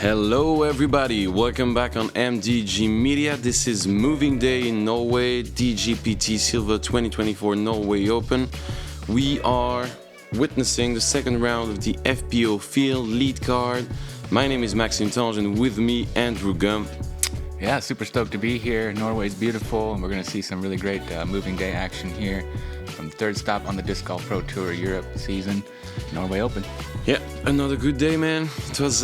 Hello everybody, welcome back on MDG Media. This is Moving Day in Norway, DGPT Silva 2024 Norway Open. We are witnessing the second round of the FPO field lead card. My name is Maxime and with me Andrew Gump. Yeah, super stoked to be here. Norway's beautiful, and we're going to see some really great moving day action here from the third stop on the Disc Golf Pro Tour Europe season, Norway Open. Yeah, another good day, man. It was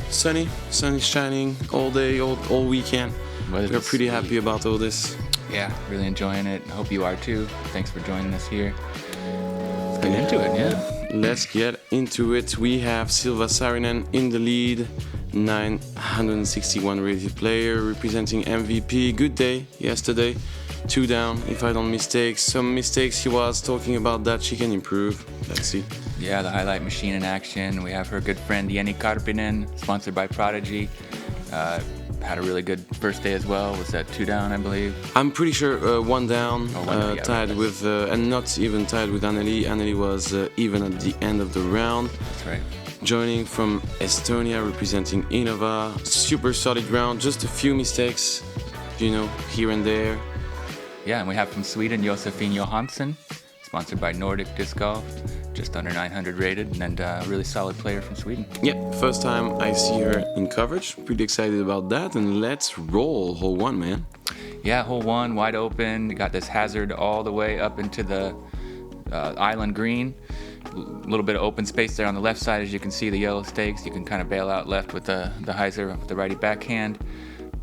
sunny, sun is shining all day, all weekend. We're pretty happy about all this. Yeah, really enjoying it. I hope you are too. Thanks for joining us here. Let's get into it, yeah. Let's get into it. We have Silva Saarinen in the lead. 961 rated player representing MVP. Good day yesterday. 2 down, if I don't mistake. Some mistakes he was talking about that she can improve. Let's see. Yeah, the highlight machine in action. We have her good friend Jenni Karppinen, sponsored by Prodigy. Had a really good first day as well. Was that 2 down, I believe? I'm pretty sure 1 down, tied right. with, and not even tied with Anneli. Anneli was even at the end of the round. That's right. Joining from Estonia, representing Innova. Super solid round, just a few mistakes, here and there. Yeah, and we have from Sweden, Josefine Johansson, sponsored by Nordic Disc Golf, just under 900 rated, and a really solid player from Sweden. Yeah, first time I see her in coverage. Pretty excited about that, and let's roll hole 1, man. Yeah, hole 1, wide open. Got this hazard all the way up into the island green. A little bit of open space there on the left side, as you can see the yellow stakes. You can kind of bail out left with the hyzer with the righty backhand.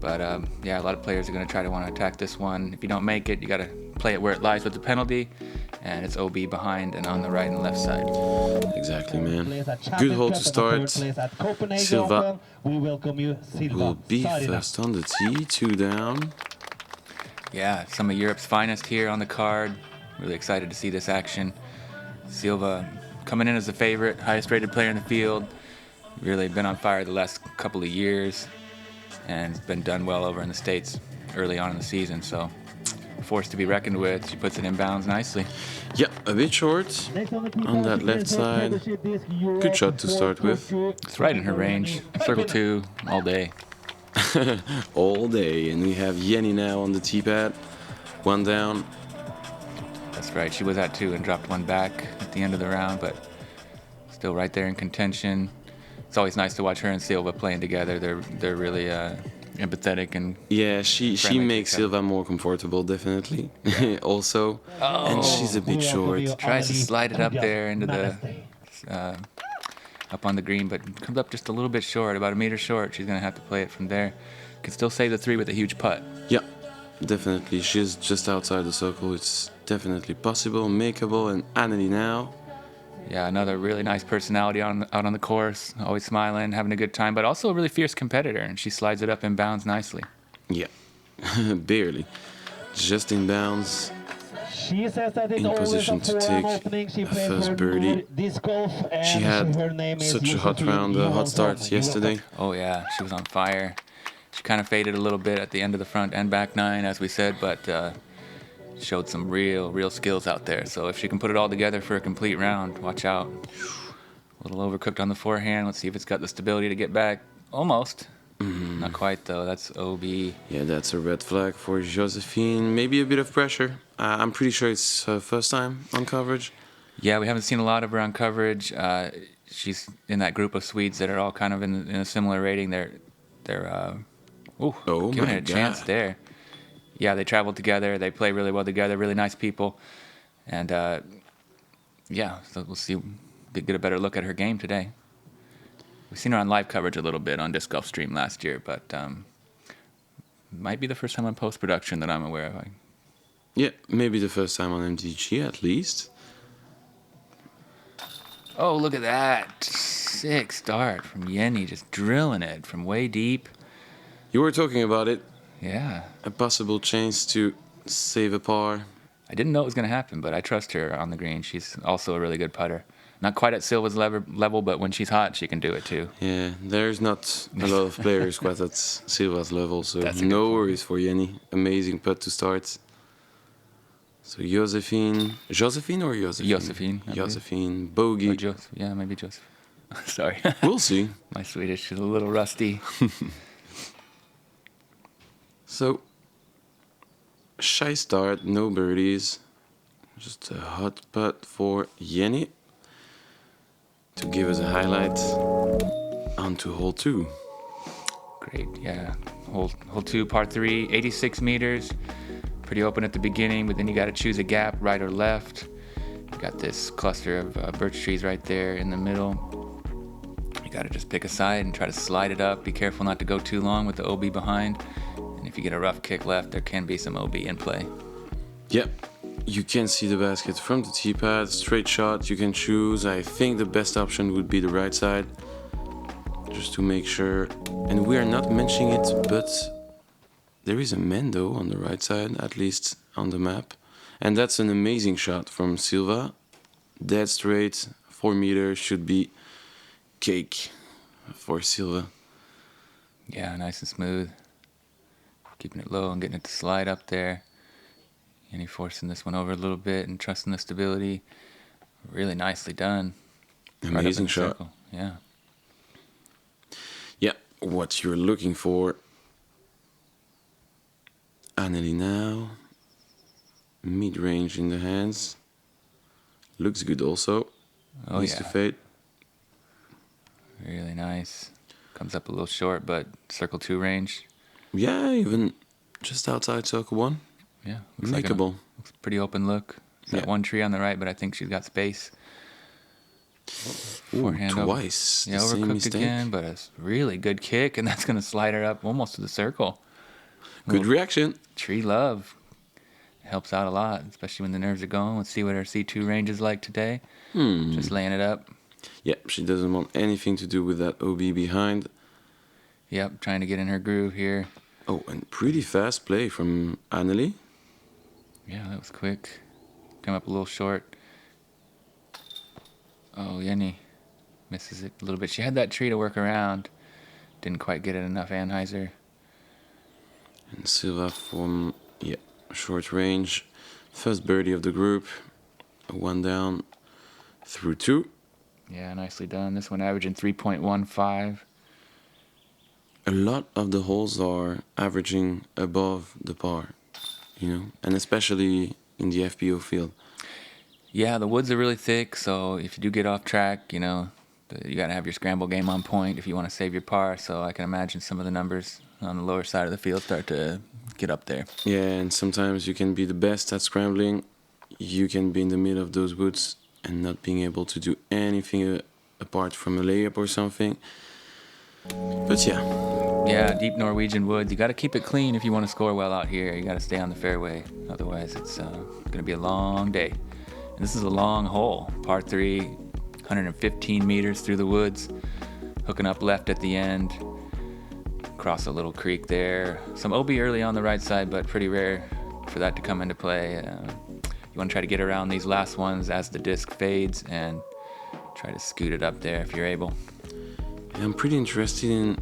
But yeah, a lot of players are going to try to want to attack this one. If you don't make it, you got to play it where it lies with the penalty. And it's OB behind and on the right and left side. Exactly, man. Good hole to start. Silva will be first on the tee, 2 down. Yeah, some of Europe's finest here on the card. Really excited to see this action. Silva coming in as the favorite, highest rated player in the field. Really been on fire the last couple of years. And it's been done well over in the States early on in the season. So force to be reckoned with. She puts it in bounds nicely. Yeah, a bit short on that left side. Good shot to start with. It's right in her range. Circle 2 all day. All day. And we have Jenni now on the tee pad. 1 down. That's right. She was at 2 and dropped 1 back at the end of the round, but still right there in contention. It's always nice to watch her and Silva playing together. They're really empathetic and she makes Silva more comfortable, definitely. Also, and she's a bit short. Tries to slide it up there into the up on the green, but comes up just a little bit short, about 1 meter short. She's gonna have to play it from there. Can still save the 3 with a huge putt. Yeah, definitely. She's just outside the circle. It's definitely possible, makeable. And Anneli now. Yeah, another really nice personality out on the course, always smiling, having a good time, but also a really fierce competitor, and she slides it up in bounds nicely. Yeah, barely. Just in bounds, in position to take a first birdie. She had such a hot start yesterday. Oh yeah, she was on fire. She kind of faded a little bit at the end of the front and back 9, as we said, but showed some real skills out there. So if she can put it all together for a complete round, watch out. A little overcooked on the forehand. Let's see if it's got the stability to get back. Almost. Not quite, though. That's OB. Yeah, that's a red flag for Josefine. Maybe a bit of pressure. I'm pretty sure it's her first time on coverage. Yeah, we haven't seen a lot of her on coverage. She's in that group of Swedes that are all kind of in a similar rating. They're giving it a chance there. Yeah, they travel together. They play really well together. Really nice people. And, so we'll see. Get a better look at her game today. We've seen her on live coverage a little bit on Disc Golf Stream last year, but might be the first time on post-production that I'm aware of. Yeah, maybe the first time on MDG at least. Oh, look at that. Sick start from Jenni, just drilling it from way deep. You were talking about it. Yeah. A possible chance to save a par. I didn't know it was going to happen, but I trust her on the green. She's also a really good putter. Not quite at Silva's level, but when she's hot, she can do it too. Yeah, there's not a lot of players quite at Silva's level, so no worries for Jenni. Amazing putt to start. So Josephine or Josefine? Josephine. Josephine, bogey. Maybe Joseph. Sorry. We'll see. My Swedish is a little rusty. So, shy start, no birdies. Just a hot putt for Jenni to give us a highlight onto hole 2. Great, yeah. Hole 2, par 3, 86 meters. Pretty open at the beginning, but then you got to choose a gap, right or left. You got this cluster of birch trees right there in the middle. You got to just pick a side and try to slide it up. Be careful not to go too long with the OB behind. And if you get a rough kick left, there can be some OB in play. Yep. You can see the basket from the tee pad, straight shot you can choose. I think the best option would be the right side, just to make sure. And we are not mentioning it, but there is a Mendo on the right side, at least on the map. And that's an amazing shot from Silva. Dead straight, 4 meters, should be cake for Silva. Yeah, nice and smooth. Keeping it low and getting it to slide up there. And he forcing this one over a little bit and trusting the stability. Really nicely done. Amazing shot. Circle. Yeah. Yeah, what you're looking for. Anneli now. Mid-range in the hands. Looks good also. Oh, Needs yeah. to fade. Really nice. Comes up a little short, but circle 2 range. Yeah, even just outside circle 1. Yeah. Makeable. Looks pretty open look. That Yeah. one tree on the right, but I think she's got space. Ooh, Forehand twice. Yeah, the same overcooked mistake. again, but a really good kick, and that's going to slide her up almost to the circle. Good reaction. Tree love. Helps out a lot, especially when the nerves are going. Let's see what her C2 range is like today. Just laying it up. Yeah, she doesn't want anything to do with that OB behind. Yep, trying to get in her groove here. Oh, and pretty fast play from Anneli. Yeah, that was quick. Come up a little short. Oh, Jenni misses it a little bit. She had that tree to work around. Didn't quite get it enough Anheuser. And Silva from, short range. First birdie of the group. 1 down through 2. Yeah, nicely done. This one averaging 3.15. A lot of the holes are averaging above the par, and especially in the FPO field. Yeah, the woods are really thick, so if you do get off track, you got to have your scramble game on point if you want to save your par. So I can imagine some of the numbers on the lower side of the field start to get up there. Yeah, and sometimes you can be the best at scrambling. You can be in the middle of those woods and not being able to do anything apart from a layup or something. But yeah, deep Norwegian woods. You got to keep it clean if you want to score well out here. You got to stay on the fairway. Otherwise, it's going to be a long day. And this is a long hole, par 3, 115 meters through the woods, hooking up left at the end. Cross a little creek there. Some OB early on the right side, but pretty rare for that to come into play. You want to try to get around these last ones as the disc fades and try to scoot it up there if you're able. I'm pretty interested in,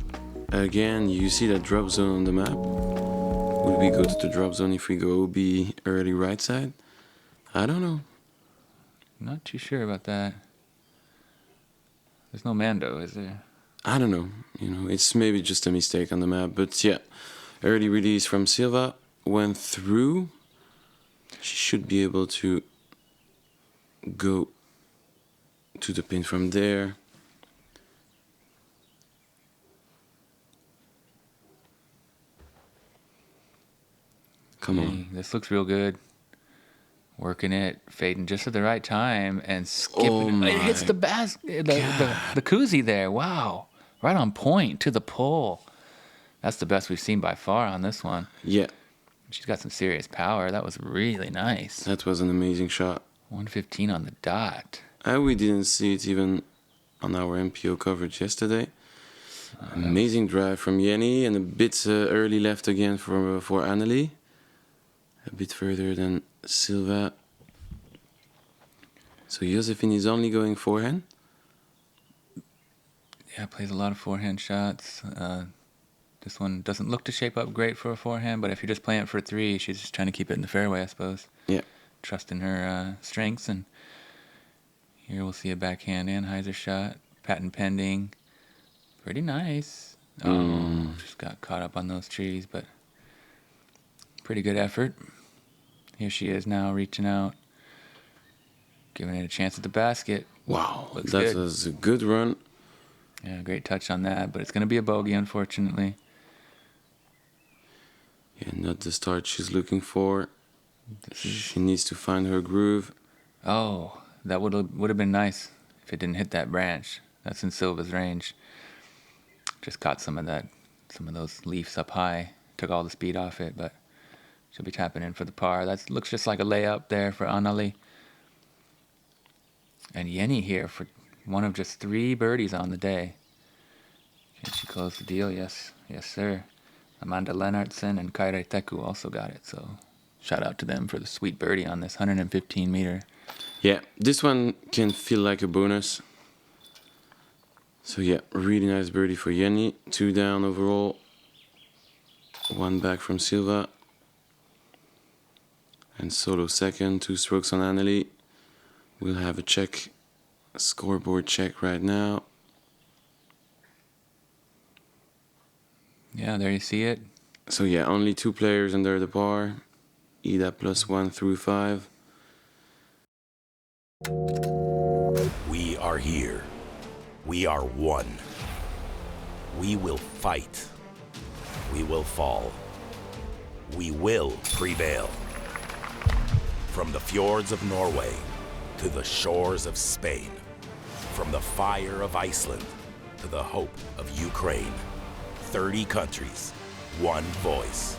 again, you see that drop zone on the map. Would we go to the drop zone if we go OB early right side? I don't know. Not too sure about that. There's no Mando, is there? I don't know. It's maybe just a mistake on the map. But yeah, early release from Silva went through. She should be able to go to the pin from there. Come on. This looks real good. Working it, fading just at the right time, and skipping. It hits the basket, the koozie there. Wow. Right on point to the pole. That's the best we've seen by far on this one. Yeah. She's got some serious power. That was really nice. That was an amazing shot. 115 on the dot. We didn't see it even on our MPO coverage yesterday. Amazing drive from Jenni, and a bit early left again for Anneli. A bit further than Silva. So Josefine is only going forehand? Yeah, plays a lot of forehand shots. This one doesn't look to shape up great for a forehand, but if you're just playing it for 3, she's just trying to keep it in the fairway, I suppose. Yeah. Trusting her strengths, and here we'll see a backhand Anheuser shot. patent pending. Pretty nice. Oh, just got caught up on those trees, but pretty good effort. Here she is now, reaching out, giving it a chance at the basket. Wow, Looks that good. was a good run. Yeah, great touch on that, but it's going to be a bogey, unfortunately. Yeah, not the start she's looking for. She needs to find her groove. Oh, that would have been nice if it didn't hit that branch. That's in Silva's range. Just caught some of those leaves up high. Took all the speed off it, but she'll be tapping in for the par. That looks just like a layup there for Anneli. And Jenni here for one of just 3 birdies on the day. Can she close the deal? Yes, sir. Amanda Lennartson and Kairi Teku also got it, so shout out to them for the sweet birdie on this 115 meter. Yeah, this one can feel like a bonus. So yeah, really nice birdie for Jenni. 2 down overall. 1 back from Silva. And solo second, 2 strokes on Anneli. We'll have a scoreboard check right now. Yeah, there you see it. So yeah, only 2 players under the par. Ida +1 through 5. We are here. We are one. We will fight. We will fall. We will prevail. From the fjords of Norway to the shores of Spain, from the fire of Iceland to the hope of Ukraine, 30 countries, one voice.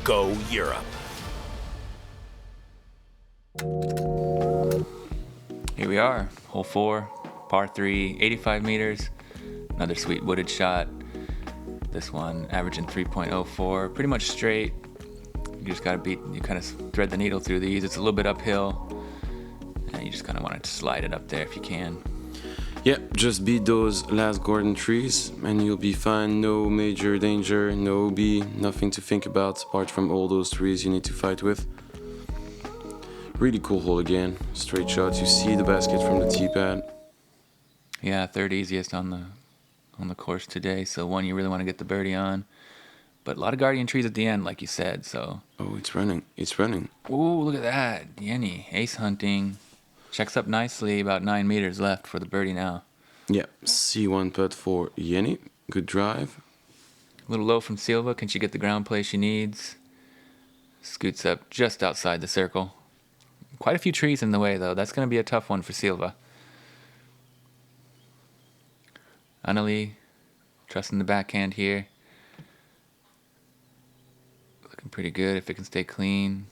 Go Europe. Here we are, hole 4, par 3, 85 meters. Another sweet wooded shot. This one averaging 3.04, pretty much straight. You just gotta you kind of thread the needle through these. It's a little bit uphill, and you just kind of want to slide it up there if you can. Yep, just beat those last Gordon trees and you'll be fine. No major danger, no OB, nothing to think about apart from all those trees you need to fight with. Really cool hole again. Straight shots. You see the basket from the tee pad. Yeah, 3rd easiest on the course today. So one you really want to get the birdie on. But a lot of guardian trees at the end, like you said. So. Oh, it's running. It's running. Ooh, look at that, Jenni, ace hunting. Checks up nicely. About 9 meters left for the birdie now. Yeah, C1 putt for Jenni. Good drive. A little low from Silva. Can she get the ground play she needs? Scoots up just outside the circle. Quite a few trees in the way, though. That's going to be a tough one for Silva. Anneli, trusting the backhand here. Looking pretty good if it can stay clean.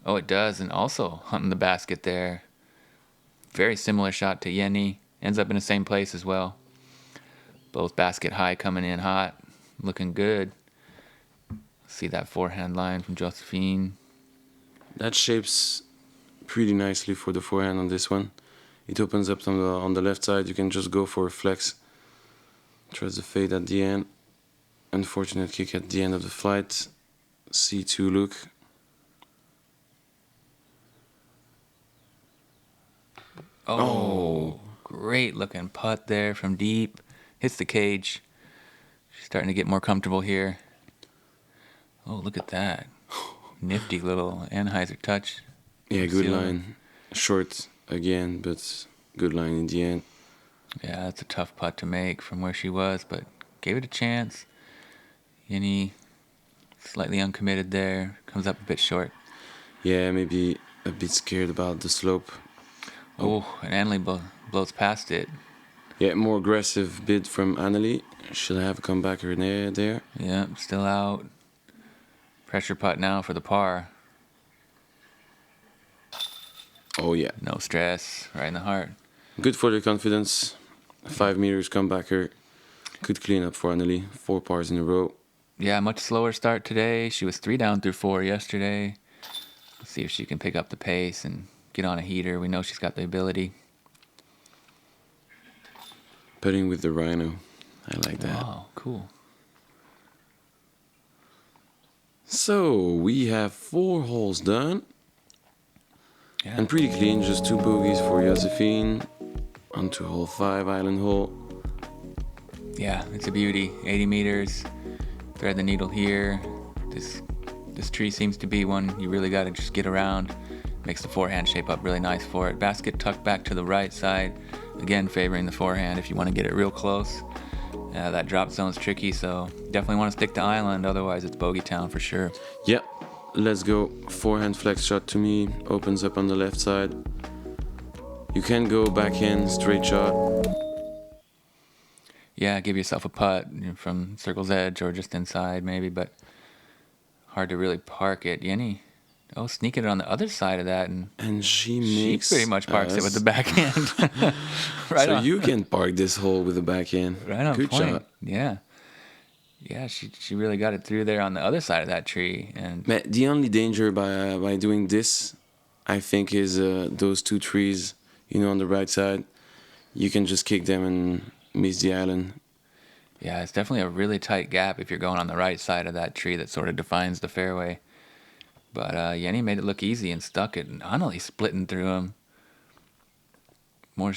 Oh, it does, and also hunting the basket there. Very similar shot to Jenni. Ends up in the same place as well. Both basket high coming in hot. Looking good. See that forehand line from Josefine. That shapes pretty nicely for the forehand on this one. It opens up on the left side. You can just go for a flex. Tries the fade at the end. Unfortunate kick at the end of the flight. C2 look. Oh, great looking putt there from deep. Hits the cage. She's starting to get more comfortable here. Oh, look at that. Nifty little Anheuser touch. Yeah, good Silva. line. Short again, but good line in the end. Yeah, that's a tough putt to make from where she was, but gave it a chance. Jenni slightly uncommitted there. Comes up a bit short. Yeah, maybe a bit scared about the slope. Oh, and Anneli blows past it. Yeah, more aggressive bid from Anneli. She'll have a comebacker there. Yeah, still out. Pressure putt now for the par. Oh yeah, No stress, right in the heart. good for the confidence. 5 meters comebacker. Good cleanup for Anneli. 4 pars in a row. Yeah, much slower start today. She was 3 down through 4 yesterday. Let's see if she can pick up the pace and get on a heater. We know she's got the ability. Putting with the Rhino. I like that. Wow, cool. So, we have 4 holes done. Yeah. And pretty clean, just 2 bogeys for Josefine. onto hole 5, island hole. Yeah, it's a beauty. 80 meters. Thread the needle here. This tree seems to be one you really got to just get around. Makes the forehand shape up really nice for it. Basket tucked back to the right side. Again, favoring the forehand if you want to get it real close. That drop zone's tricky, so definitely want to stick to island. Otherwise, it's bogey town for sure. Yeah, let's go. Forehand flex shot to me. Opens up on the left side. You can go back in, straight shot. Yeah, give yourself a putt from circle's edge or just inside maybe, but hard to really park it. Jenni, sneak it on the other side of that, and she makes pretty much parks it with the backhand. Right so on. you can park this hole with the backhand. Right on Good point. shot. Yeah, she really got it through there on the other side of that tree. And But the only danger by doing this, I think, is those 2 trees, on the right side. You can just kick them and miss the island. yeah, it's definitely a really tight gap if you're going on the right side of that tree that sort of defines the fairway. But Jenni made it look easy and stuck it, and Anneli splitting through him. More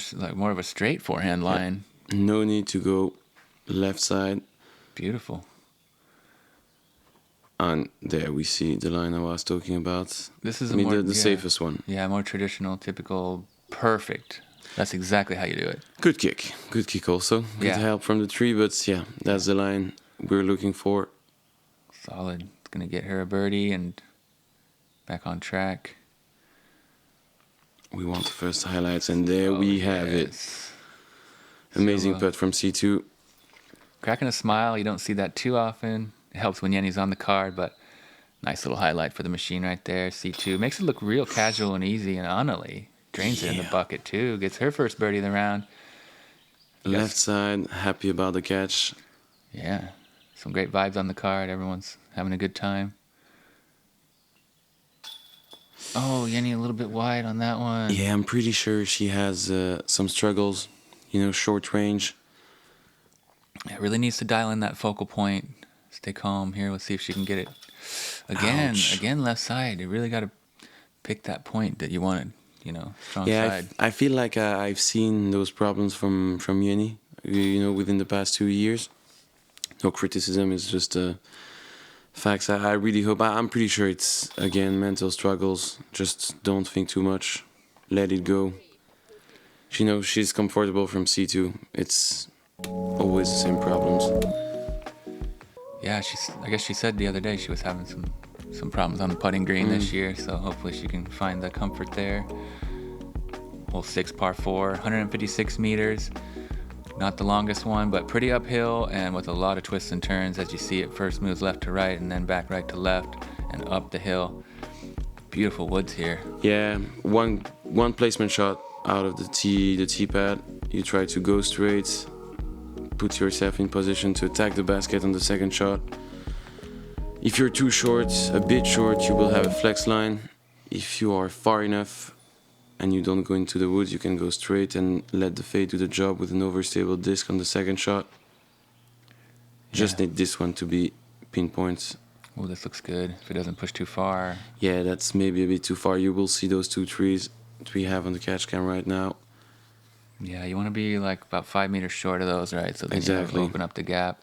of a straight forehand line. No need to go left side. Beautiful. And there we see the line I was talking about. This is the safest one. Yeah, more traditional, typical, perfect. That's exactly how you do it. Good kick also. Good help from the tree, but yeah, that's the line we're looking for. Solid. It's gonna get her a birdie and back on track. We want the first highlights, and there we have it. Amazing Silva. putt from C2. Cracking a smile. You don't see that too often. It helps when Jenni's on the card, but nice little highlight for the machine right there. C2 makes it look real casual and easy, and Anneli drains it in the bucket too. Gets her first birdie of the round. Left side, happy about the catch. Yeah, some great vibes on the card. Everyone's having a good time. Oh, Jenni a little bit wide on that one. Yeah, I'm pretty sure she has some struggles, short range. It really needs to dial in that focal point. Stay calm here. Let's see if she can get it. Again, left side. You really got to pick that point that you wanted, strong side. I feel like I've seen those problems from Jenni, within the past 2 years. No criticism, it's just facts. I really hope. I'm pretty sure it's, again, mental struggles. Just don't think too much. Let it go. She knows she's comfortable from C2. It's always the same problems. Yeah, I guess she said the other day she was having some problems on the putting green this year, so hopefully she can find the comfort there. Hole 6, par 4, 156 meters. Not the longest one, but pretty uphill and with a lot of twists and turns. As you see, it first moves left to right and then back right to left and up the hill. Beautiful woods here. Yeah, one placement shot out of the tee pad. You try to go straight, put yourself in position to attack the basket on the second shot. If you're too short, a bit short, you will have a flex line. If you are far enough and you don't go into the woods, you can go straight and let the fade do the job with an overstable disc on the second shot. Just need this one to be pinpoint. Oh, this looks good. If it doesn't push too far. Yeah, that's maybe a bit too far. You will see those 2 trees that we have on the catch cam right now. Yeah, you want to be like about 5 meters short of those, right? So then you open up the gap.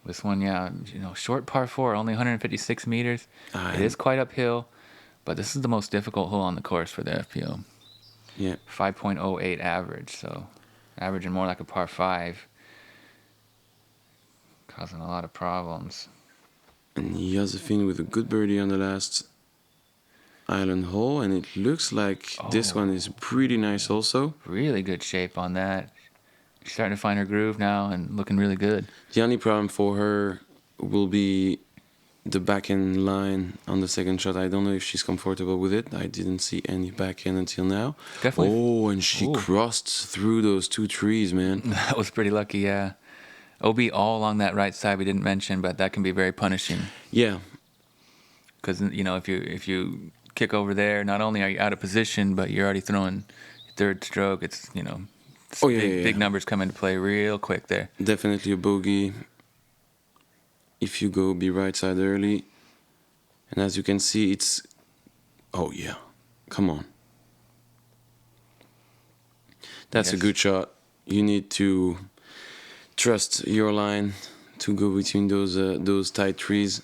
This one, short par 4, only 156 meters. It is quite uphill, but this is the most difficult hole on the course for the FPO. Yeah. 5.08 average, so averaging more like a par 5. Causing a lot of problems. And Josefine with a good birdie on the last island hole, and it looks like this one is pretty nice also. Really good shape on that. She's starting to find her groove now and looking really good. The only problem for her will be the backhand line on the second shot. I don't know if she's comfortable with it. I didn't see any backhand until now. Definitely. Oh, and she crossed through those 2 trees, man. That was pretty lucky, yeah. OB all along that right side we didn't mention, but that can be very punishing. Yeah. Because, if you kick over there, not only are you out of position, but you're already throwing your third stroke. It's, big numbers come into play real quick there. Definitely a bogey if you go be right side early. And as you can see, it's... Oh, yeah. Come on. That's a good shot. You need to trust your line to go between those tight trees.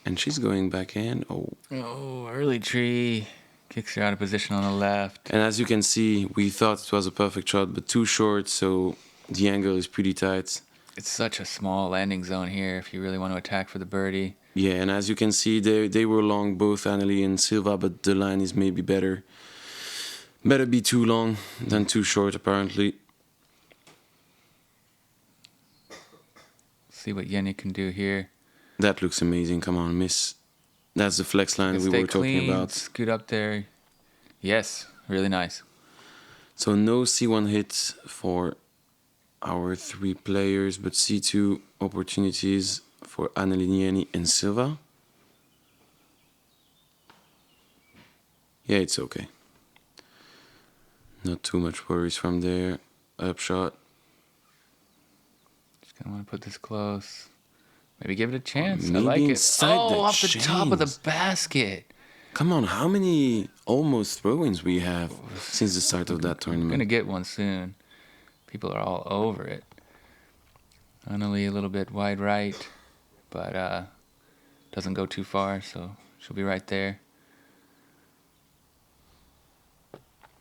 And she's going backhand. Oh, early tree. Kicks her out of position on the left. And as you can see, we thought it was a perfect shot, but too short, so the angle is pretty tight. It's such a small landing zone here if you really want to attack for the birdie. Yeah, and as you can see, they were long, both Anneli and Silva, but the line is maybe better. Better be too long than too short, apparently. See what Jenni can do here. That looks amazing. Come on, miss. That's the flex line we were talking about. Scoot up there. Yes, really nice. So no C1 hits for our 3 players, but C2 opportunities for Anneli, Jenni, and Silva. Yeah, it's okay. Not too much worries from there. Upshot. Just gonna want to put this close. Maybe give it a chance. Maybe I like it. inside Off the the top of the chains. basket. Come on, how many almost throw-ins we have since the start of that I'm tournament? gonna get one soon. People are all over it. Anneli a little bit wide right, but doesn't go too far, so she'll be right there.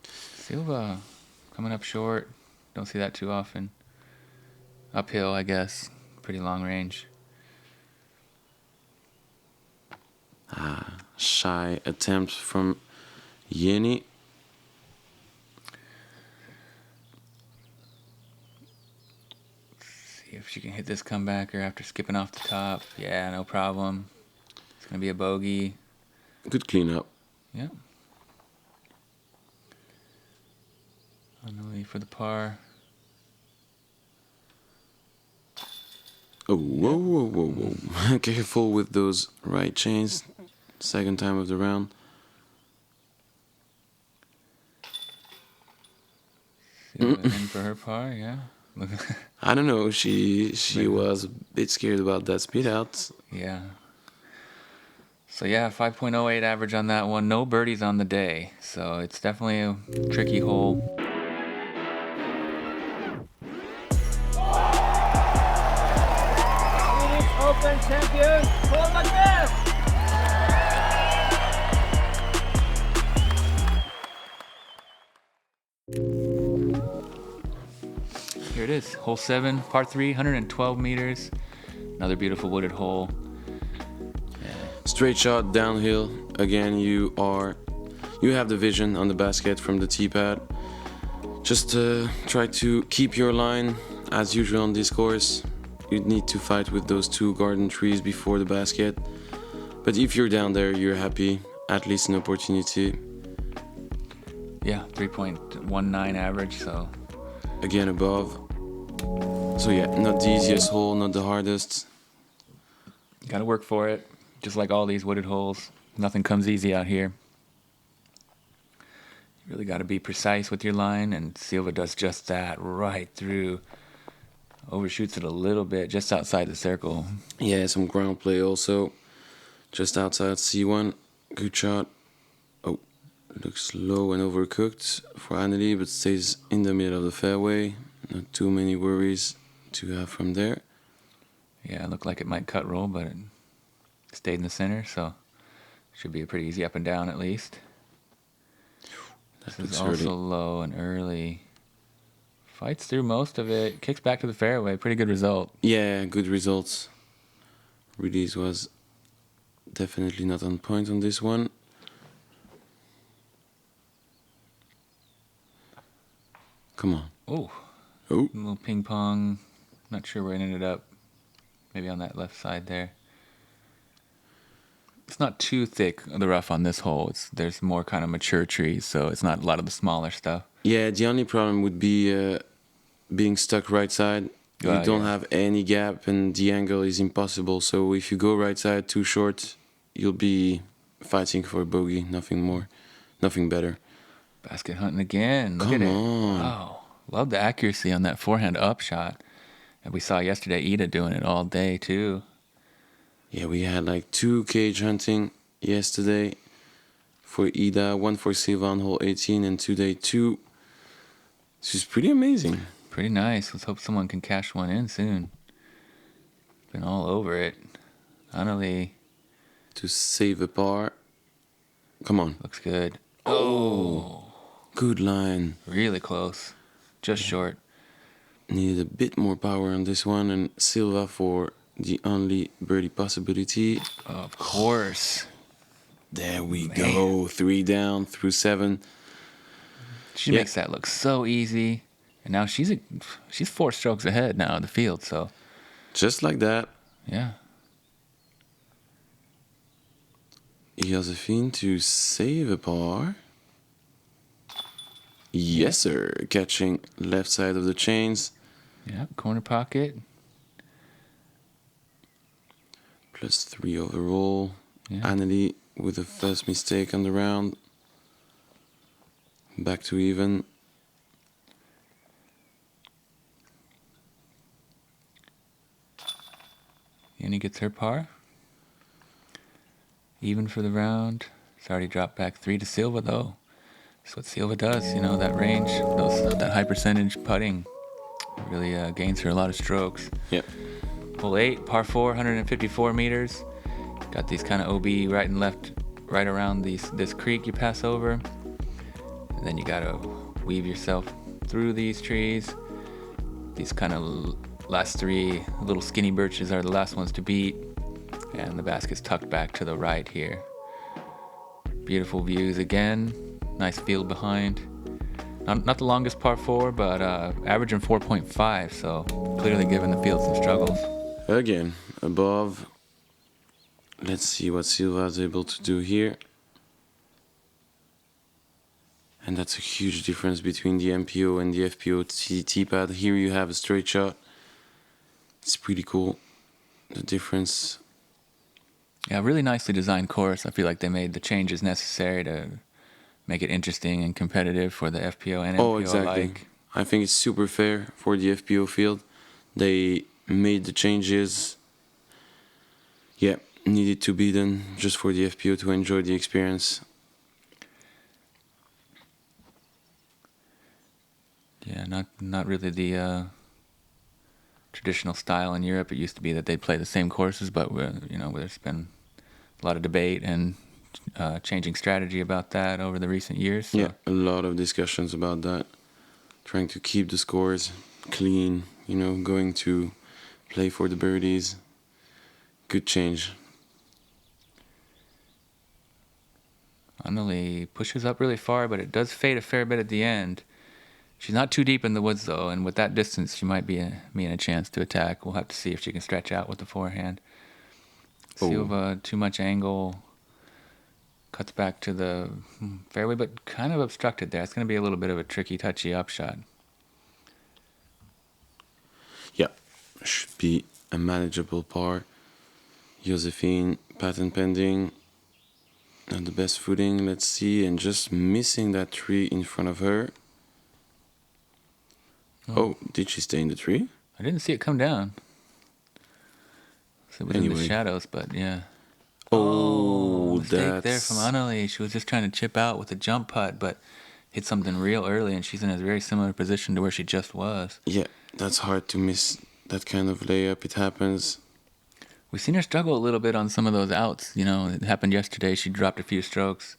Silva coming up short. Don't see that too often. Uphill, I guess. Pretty long range. Shy attempt from Jenni. See if she can hit this comebacker after skipping off the top. Yeah, no problem. It's going to be a bogey. Good cleanup. Yeah. Anneli for the par. Oh, whoa, whoa, whoa, whoa. Careful with those right chains. Second time of the round. Silva in for her par, yeah. I don't know. She was a bit scared about that speed out. Yeah. So yeah, 5.08 average on that one. No birdies on the day. So it's definitely a tricky hole. Open champion, Paul McNair. Here it is, hole 7, par 3, 112 meters. Another beautiful wooded hole. Straight shot downhill. Again, you have the vision on the basket from the tee pad. Just try to keep your line as usual on this course. You need to fight with those 2 garden trees before the basket. But if you're down there, you're happy. At least an opportunity. Yeah, 3.19 average, so. Again above. So yeah, not the easiest hole, not the hardest. Gotta work for it. Just like all these wooded holes. Nothing comes easy out here. You really gotta be precise with your line, and Silva does just that right through. Overshoots it a little bit, just outside the circle. Yeah, some ground play also. Just outside C1. Good shot. Oh, looks low and overcooked for Anneli, but stays in the middle of the fairway. Not too many worries to have from there. Yeah, it looked like it might cut roll, but it stayed in the center, so should be a pretty easy up and down at least. This is also low and early. Fights through most of it. Kicks back to the fairway. Pretty good result. Yeah, good results. Release was definitely not on point on this one. Come on. Oh. Oh. A little ping pong. Not sure where it ended up. Maybe on that left side there. It's not too thick, the rough on this hole. There's more kind of mature trees, so it's not a lot of the smaller stuff. Yeah, the only problem would be being stuck right side. You don't have any gap, and the angle is impossible. So if you go right side too short, you'll be fighting for a bogey. Nothing more, nothing better. Basket hunting again. Look Come at it. on. Wow. Love the accuracy on that forehand up shot. And we saw yesterday Ida doing it all day too. Yeah, we had like 2 cage hunting yesterday for Ida, 1 for Silva on hole 18, and today 2 This is pretty amazing. Pretty nice. Let's hope someone can cash one in soon. Been all over it. Anneli. To save a par. Come on. Looks good. Oh. Good line. Really close. Just short. Needed a bit more power on this one. And Silva for the only birdie possibility. Of course. There we go. 3 down through 7. She makes that look so easy. And now she's 4 strokes ahead now in the field, so. Just like that. Yeah. Josefine to save a par. Yes, sir. Catching left side of the chains. Yeah, corner pocket. +3 overall. Yeah. Anneli with the first mistake on the round. Back to even. Jenni gets her par. Even for the round. It's already dropped back 3 to Silva, though. That's what Silva does, you know, that range, that high percentage putting really gains her a lot of strokes. Yep. Hole 8, par 4, 154 meters. Got these kind of OB right and left, right around this creek you pass over. And then you gotta weave yourself through these trees. These kind of last 3 little skinny birches are the last ones to beat. And the basket's tucked back to the right here. Beautiful views again. Nice field behind. Not the longest par 4, but averaging 4.5, so clearly giving the field some struggles. Again, above. Let's see what Silva is able to do here. And that's a huge difference between the MPO and the FPO T-pad. Here you have a straight shot. It's pretty cool. The difference. Yeah, really nicely designed course. I feel like they made the changes necessary to make it interesting and competitive for the FPO and MPO Oh, exactly. alike. I think it's super fair for the FPO field. They made the changes. Yeah, needed to be done just for the FPO to enjoy the experience. Yeah, not really the traditional style in Europe. It used to be that they'd play the same courses, but there's been a lot of debate and changing strategy about that over the recent years. So. Yeah, a lot of discussions about that. Trying to keep the scores clean, going to play for the birdies. Good change. Anneli pushes up really far, but it does fade a fair bit at the end. She's not too deep in the woods, though, and with that distance, she might be in a chance to attack. We'll have to see if she can stretch out with the forehand. Silva, too much angle, cuts back to the fairway, but kind of obstructed there. It's going to be a little bit of a tricky, touchy upshot. Yeah, should be a manageable par. Josefine, patent pending. Not the best footing, let's see, and just missing that tree in front of her. Oh, did she stay in the tree? I didn't see it come down. So it was in the shadows, but yeah. Mistake there from Anneli. She was just trying to chip out with a jump putt, but hit something real early, and she's in a very similar position to where she just was. Yeah, that's hard to miss that kind of layup. It happens. We've seen her struggle a little bit on some of those outs. It happened yesterday. She dropped a few strokes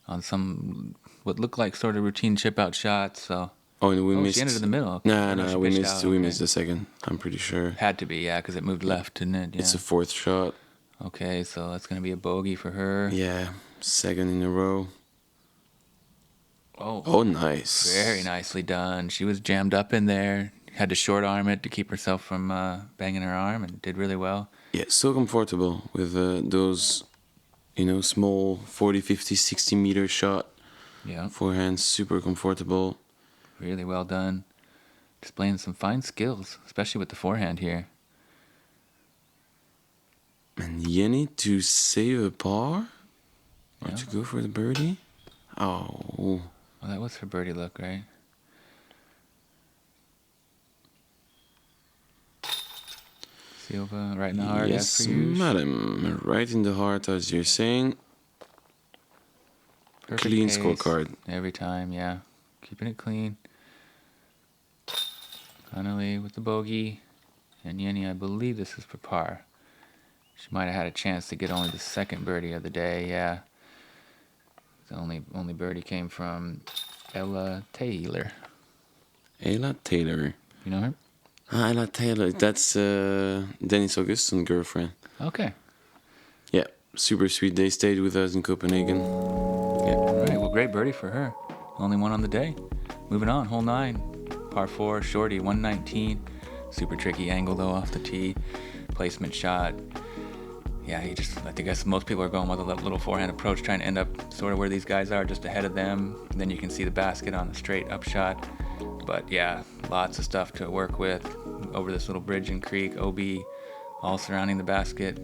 on some what looked like sort of routine chip out shots. So. Oh, and we missed. She ended in the middle. Okay. No, we missed. We missed the second. I'm pretty sure. Had to be, yeah, because it moved left, didn't it? Yeah. It's a 4th shot. Okay, so that's gonna be a bogey for her. Yeah, 2nd in a row. Oh, nice. Very nicely done. She was jammed up in there. Had to short arm it to keep herself from banging her arm, and did really well. Yeah, so comfortable with those, small 40, 50, 60 meter shot. Yeah. Forehand, super comfortable. Really well done. Displaying some fine skills, especially with the forehand here. And Jenni to save a par? Or Yeah. to go for the birdie? Oh. Well, that was her birdie look, right? Silva, right in the heart. Yes, madam. Right in the heart, as you're saying. Perfect Clean pace scorecard. every time, yeah. Keeping it clean. Anneli with the bogey. And Jenni, I believe this is for par. She might have had a chance to get only the second birdie of the day, yeah. The only birdie came from Ella Taylor. Ella Taylor. You know her? Ella Taylor. That's Dennis Augustson's girlfriend. Okay. Yeah, super sweet. They stayed with us in Copenhagen. Yeah. All right, well, great birdie for her. Only one on the day. Moving on, hole 9. Par 4, shorty, 119. Super tricky angle, though, off the tee. Placement shot. Yeah, I guess most people are going with a little forehand approach, trying to end up sort of where these guys are, just ahead of them. And then you can see the basket on the straight up shot. But yeah, lots of stuff to work with over this little bridge and creek, OB, all surrounding the basket.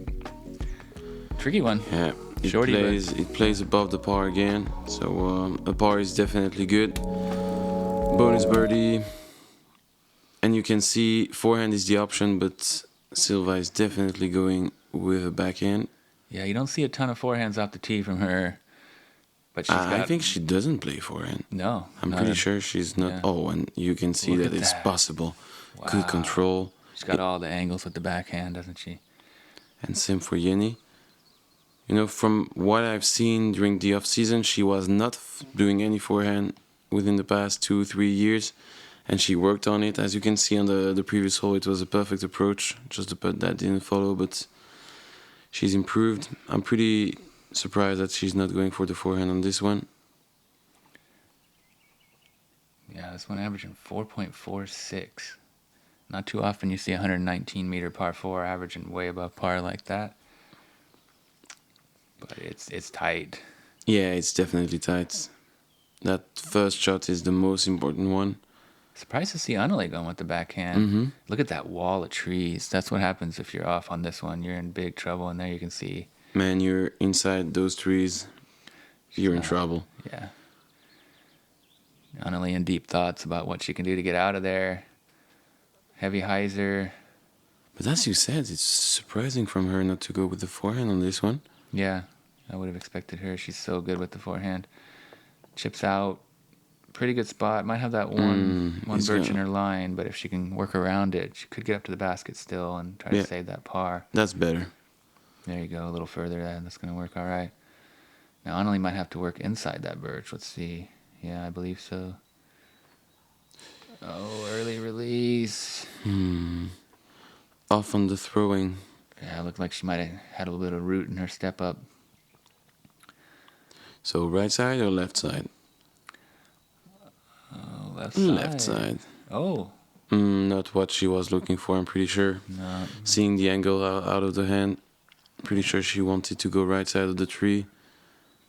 Tricky one. Yeah, Shorty, it plays above the par again, so a par is definitely good. Bonus birdie. And you can see forehand is the option, but Silva is definitely going with a backhand. Yeah, you don't see a ton of forehands off the tee from her. But she's got... I think she doesn't play forehand. No. I'm pretty sure she's not. Yeah. Oh, and you can see that it's possible. Wow. Good control. She's got all the angles with the backhand, doesn't she? And same for Jenni. You know, from what I've seen during the off-season, she was not doing any forehand within the past 2-3 years. And she worked on it. As you can see on the previous hole, it was a perfect approach. Just the putt that didn't follow, but she's improved. I'm pretty surprised that she's not going for the forehand on this one. Yeah, this one averaging 4.46. Not too often you see 119-meter par 4 averaging way above par like that. But it's tight. Yeah, it's definitely tight. That first shot is the most important one. Surprised to see Anneli going with the backhand. Mm-hmm. Look at that wall of trees. That's what happens if you're off on this one. You're in big trouble, and there you can see. Man, you're inside those trees. You're in trouble. Yeah. Anneli in deep thoughts about what she can do to get out of there. Heavy hyzer. But as you said, it's surprising from her not to go with the forehand on this one. Yeah, I would have expected her. She's so good with the forehand. Chips out. Pretty good spot. Might have that one birch in her line, but if she can work around it, she could get up to the basket still and try to save that par. That's better. There you go, a little further. That's going to work all right. Now, Anneli might have to work inside that birch. Let's see. Yeah, I believe so. Oh, early release. Off on the throwing. Yeah, it looked like she might have had a little bit of root in her step up. So right side or left side? Left side. Left side. Oh. Not what she was looking for, I'm pretty sure. No. Seeing the angle out of the hand, pretty sure she wanted to go right side of the tree.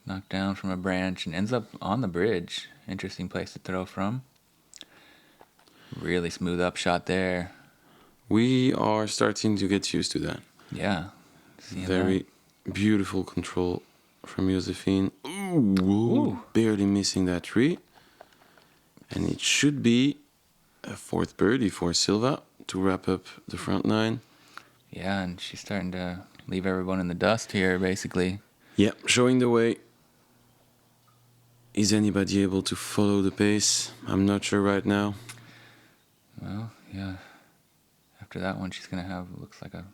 Knocked down from a branch and ends up on the bridge. Interesting place to throw from. Really smooth upshot there. We are starting to get used to that. Yeah. Very beautiful control from Josefine. Ooh. Barely missing that tree. And it should be a fourth birdie for Silva to wrap up the front 9. Yeah, and she's starting to leave everyone in the dust here, basically. Yeah, showing the way. Is anybody able to follow the pace? I'm not sure right now. Well, yeah. After that one, she's going to have, looks like a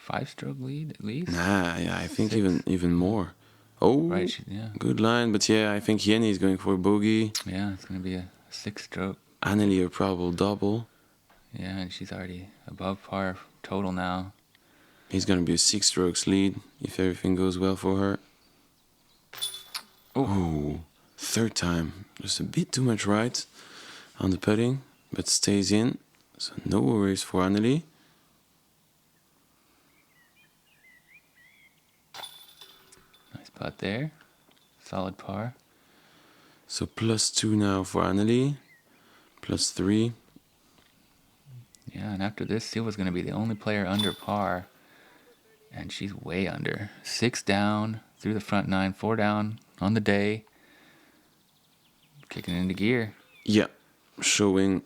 5-stroke lead at least. Yeah, I think even more. Oh, right, good line. But yeah, I think Jenni is going for a bogey. Yeah, it's going to be a 6-stroke. Anneli a probable double. Yeah, and she's already above par total now. It's going to be a 6 strokes lead if everything goes well for her. Oh, third time. Just a bit too much right on the putting, but stays in. So no worries for Anneli. Nice putt there. Solid par. So +2 now for Anneli. +3. Yeah, and after this, Silva's going to be the only player under par. And she's way under. 6 down through the front 9, 4 down on the day. Kicking into gear. Yeah, showing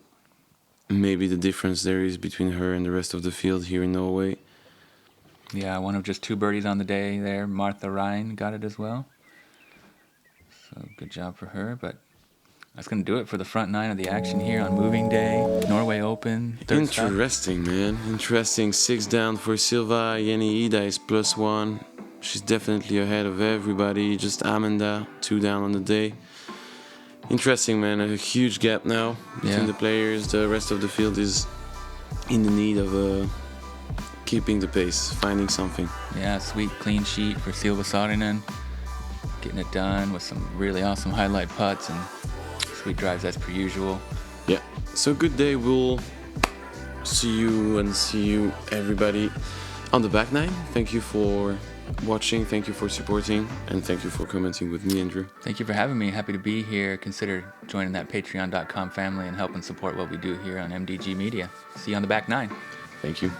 maybe the difference there is between her and the rest of the field here in Norway. Yeah, one of just 2 birdies on the day there. Martha Ryan got it as well. So good job for her, but That's going to do it for the front nine of the action here on moving day. Norway Open. Third stop. Interesting, man. Interesting. 6 down for Silva. Jenni Ida is +1. She's definitely ahead of everybody. Just Amanda, 2 down on the day. Interesting, man. A huge gap now between the players. The rest of the field is in the need of keeping the pace, finding something. Yeah, sweet clean sheet for Silva Saarinen. Getting it done with some really awesome highlight putts and sweet drives as per usual. Yeah. So good day. We'll see you everybody on the back nine. Thank you for watching, thank you for supporting, and thank you for commenting with me, Andrew. Thank you for having me. Happy to be here. Consider joining that patreon.com family and helping support what we do here on MDG Media. See you on the back nine. Thank you.